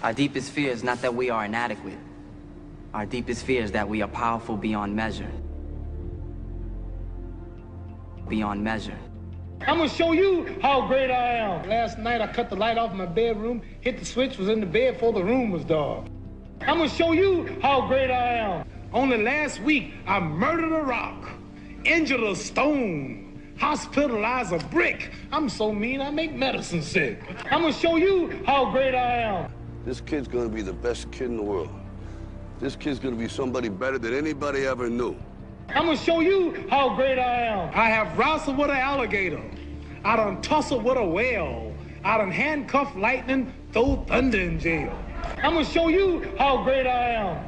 Our deepest fear is not that we are inadequate. Our deepest fear is that we are powerful beyond measure. Beyond measure. I'm gonna show you how great I am. Last night I cut the light off in my bedroom, hit the switch, was in the bed before the room was dark. I'm gonna show you how great I am. Only last week I murdered a rock, injured a stone, hospitalized a brick. I'm so mean I make medicine sick. I'm gonna show you how great I am. This kid's gonna be the best kid in the world. This kid's gonna be somebody better than anybody ever knew. I'm gonna show you how great I am. I have wrestled with an alligator. I done tussled with a whale. I done handcuffed lightning, throw thunder in jail. I'm gonna show you how great I am.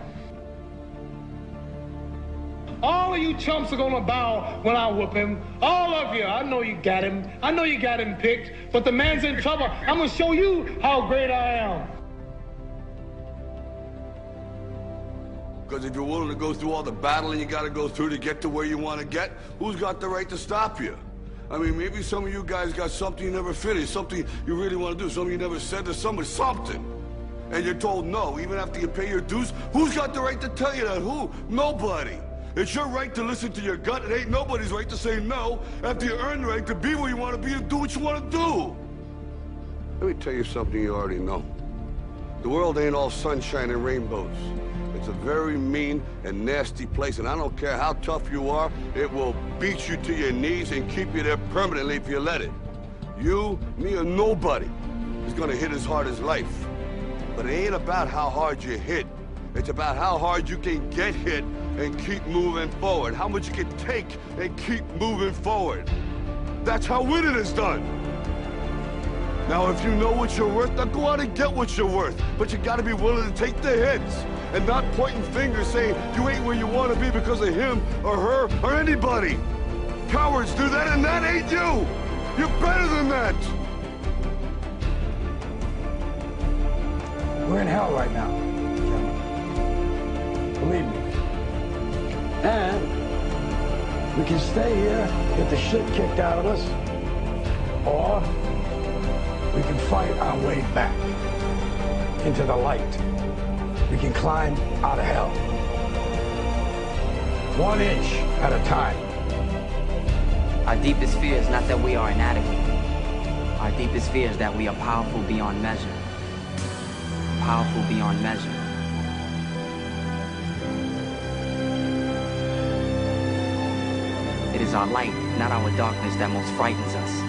All of you chumps are gonna bow when I whoop him. All of you. I know you got him. I know you got him picked, but the man's in trouble. I'm gonna show you how great I am. Because if you're willing to go through all the battling you got to go through to get to where you want to get, who's got the right to stop you? I mean, maybe some of you guys got something you never finished, something you really want to do, something you never said to somebody, something. And you're told no, even after you pay your dues. Who's got the right to tell you that? Who? Nobody. It's your right to listen to your gut. It ain't nobody's right to say no after you earn the right to be where you want to be and do what you want to do. Let me tell you something you already know. The world ain't all sunshine and rainbows. It's a very mean and nasty place, and I don't care how tough you are, it will beat you to your knees and keep you there permanently if you let it. You, me, or nobody is gonna hit as hard as life. But it ain't about how hard you hit. It's about how hard you can get hit and keep moving forward. How much you can take and keep moving forward. That's how winning is done. Now, if you know what you're worth, now go out and get what you're worth. But you gotta be willing to take the hits and not pointing fingers saying you ain't where you want to be because of him or her or anybody. Cowards do that, and that ain't you. You're better than that. We're in hell right now, Kevin. Believe me. And we can stay here, get the shit kicked out of us, or we can fight our way back into the light. We can climb out of hell. 1 inch at a time. Our deepest fear is not that we are inadequate. Our deepest fear is that we are powerful beyond measure. Powerful beyond measure. It is our light, not our darkness, that most frightens us.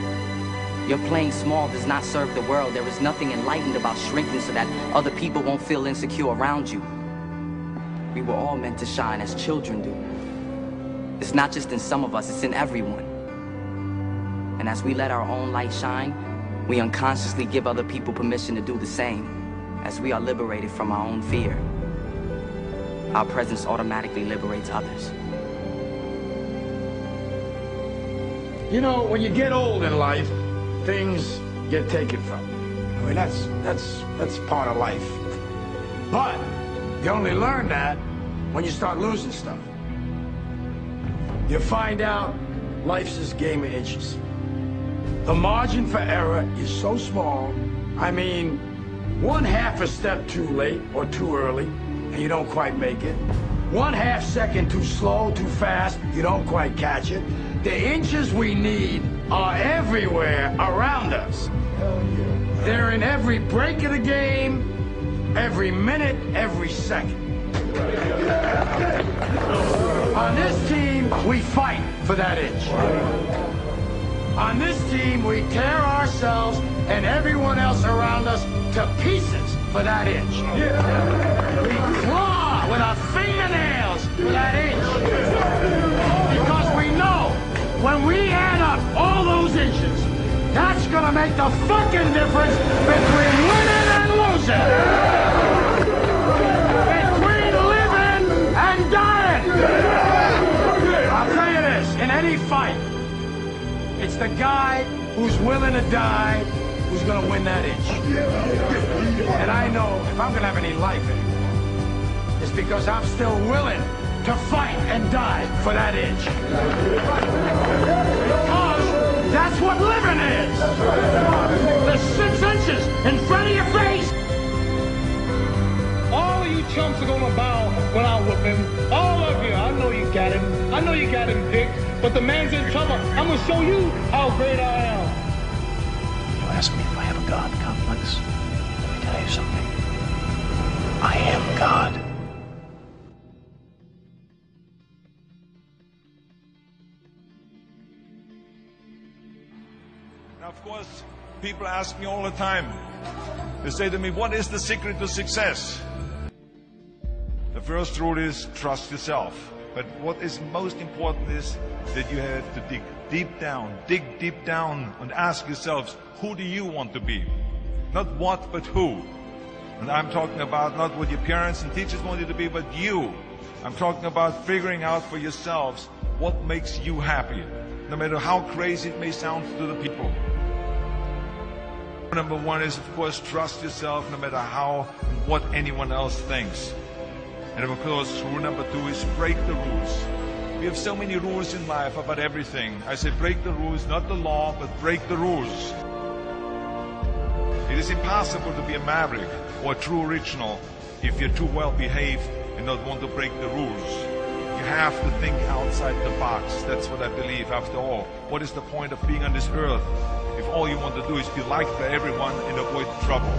Your playing small does not serve the world. There is nothing enlightened about shrinking so that other people won't feel insecure around you. We were all meant to shine as children do. It's not just in some of us, it's in everyone. And as we let our own light shine, we unconsciously give other people permission to do the same. As we are liberated from our own fear, our presence automatically liberates others. You know, when you get old in life, things get taken from you. I mean, that's part of life. But you only learn that when you start losing stuff. You find out life's this game of inches. The margin for error is so small. I mean, 1/2 a step too late or too early, and you don't quite make it. 1/2 second too slow, too fast, you don't quite catch it. The inches we need are everywhere around us. They're in every break of the game, every minute, every second. On this team, we fight for that inch. On this team, we tear ourselves and everyone else around us to pieces for that inch. We claw with our fingernails for that inch. Because we know when we add up all those inches, that's gonna make the fucking difference between winning and losing. Between living and dying. I'll tell you this, in any fight, it's the guy who's willing to die who's gonna win that inch. And I know if I'm gonna have any life in it, it's because I'm still willing to fight and die for that inch. Because that's what living is. The 6 inches in front of your face. chumps are gonna bow when I whip him. All of you, I know you got him. I know you got him picked. But the man's in trouble. I'm gonna show you how great I am. You ask me if I have a God complex? Let me tell you something. I am God. Now, of course, people ask me all the time. They say to me, what is the secret to success? The first rule is trust yourself. But what is most important is that you have to dig deep down and ask yourselves, who do you want to be? Not what, but who. And I'm talking about not what your parents and teachers want you to be, but you. I'm talking about figuring out for yourselves what makes you happy, no matter how crazy it may sound to the people. Number one is, of course, trust yourself no matter how and what anyone else thinks. And of course, rule number two is break the rules. We have so many rules in life about everything. I say break the rules, not the law, but break the rules. It is impossible to be a maverick or a true original if you're too well behaved and not want to break the rules. You have to think outside the box. That's what I believe. After all, what is the point of being on this earth if all you want to do is be liked by everyone and avoid trouble?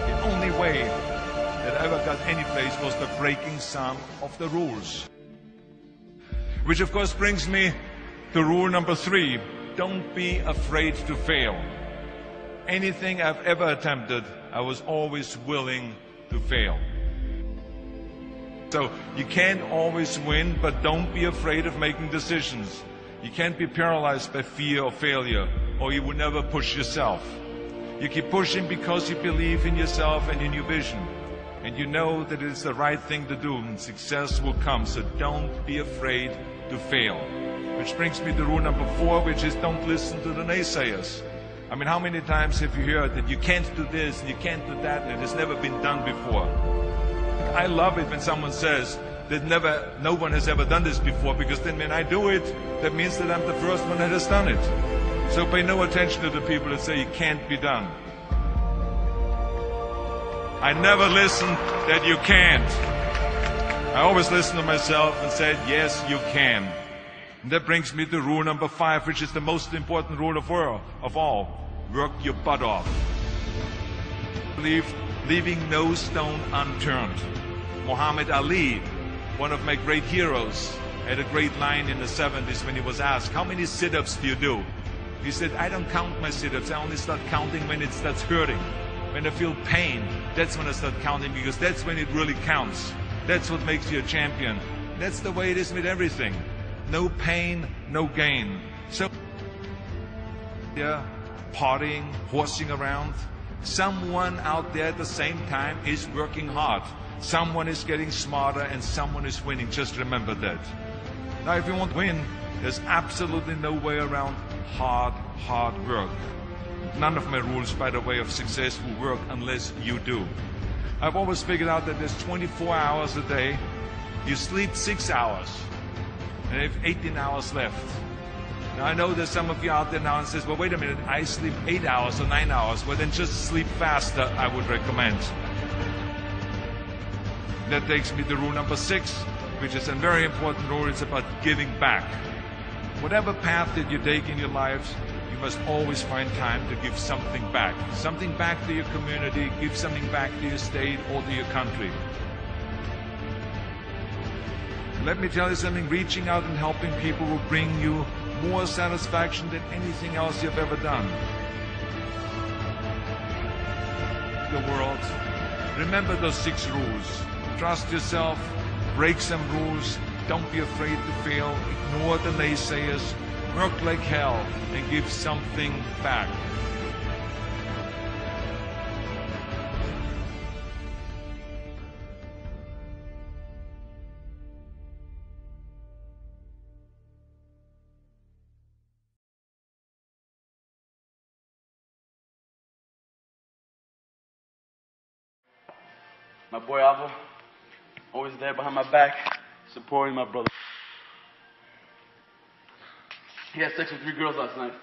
The only way that I ever got any place was by breaking some of the rules. Which of course brings me to rule number three. Don't be afraid to fail. Anything I've ever attempted, I was always willing to fail. So you can't always win, but don't be afraid of making decisions. You can't be paralyzed by fear of failure, or you will never push yourself. You keep pushing because you believe in yourself and in your vision. And you know that it is the right thing to do, and success will come. So don't be afraid to fail. Which brings me to rule number four, which is don't listen to the naysayers. I mean, how many times have you heard that you can't do this and you can't do that and it has never been done before? I love it when someone says that no one has ever done this before, because then when I do it, that means that I'm the first one that has done it. So pay no attention to the people that say it can't be done. I never listen that you can't. I always listen to myself and said, yes, you can. And that brings me to rule number five, which is the most important rule of all. Work your butt off. Leaving no stone unturned. Muhammad Ali, one of my great heroes, had a great line in the 70s when he was asked, how many sit-ups do you do? He said, I don't count my sit-ups. I only start counting when it starts hurting. When I feel pain, that's when I start counting, because that's when it really counts. That's what makes you a champion. That's the way it is with everything. No pain, no gain. So, yeah, partying, horsing around. Someone out there at the same time is working hard. Someone is getting smarter and someone is winning. Just remember that. Now, if you want to win, there's absolutely no way around hard work. None of my rules, by the way, of success will work unless you do. I've always figured out that there's 24 hours a day. You sleep 6 hours, and you have 18 hours left. Now, I know there's some of you out there now and says, well, wait a minute, I sleep 8 hours or 9 hours. Well, then just sleep faster, I would recommend. That takes me to rule number 6, which is a very important rule. It's about giving back. Whatever path that you take in your lives, you must always find time to give something back. Something back to your community, give something back to your state or to your country. Let me tell you something, reaching out and helping people will bring you more satisfaction than anything else you've ever done. The world. Remember those 6 rules. Trust yourself, break some rules, don't be afraid to fail, ignore the naysayers, work like hell, and give something back. My boy Alvo, always there behind my back, supporting my brother. He had sex with 3 girls last night.